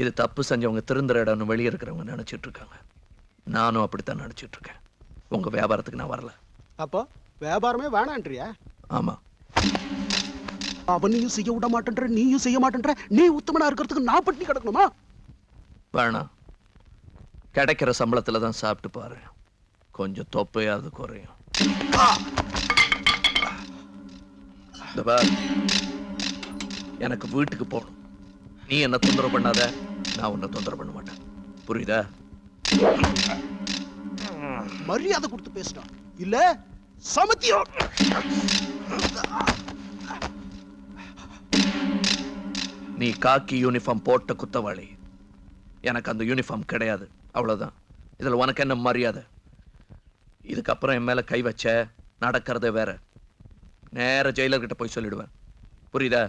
இது தப்பு செஞ்சவங்க திருந்துற இடம்னு வெளியே இருக்கிறவங்க நினைச்சிட்டு இருக்காங்க. நானும் அப்படித்தான் நினைச்சிட்டு இருக்கேன். உங்க வியாபாரத்துக்கு நான் வரல. அப்போ வியாபாரமே வேணான்றியா? ஆமா. அவனையும் செய்ய விட மாட்டேன்ற, நீயும் செய்ய மாட்டேன்ற, நீ உத்தமனா இருக்கிறதுக்கு நான் பட்டினி கிடக்கணுமா? வேணாம். கிடைக்கிற சம்பளத்துல தான் சாப்பிட்டு பாரு. கொஞ்சம் தொப்பையாவது குறையும். இந்த பார், எனக்கு வீட்டுக்கு போகணும். நீ என்ன தொந்தரவு பண்ணாத, நான் உன்னை தொந்தரவு பண்ண மாட்டேன். புரியுதா? மரியாதை கொடுத்து பேசினா இல்ல சமத்தியம். நீ காக்கி யூனிஃபார்ம் போட்ட குத்தவாளி. எனக்கு அந்த யூனிஃபார்ம் கிடையாது, அவ்வளவுதான். இதுல உனக்கு என்ன மரியாதை? இதுக்கப்புறம் என் மேல கை வச்ச நடக்கிறதே வேற. நேர ஜெயிலர் கிட்ட போய் சொல்லிடுவேன். புரியுதா?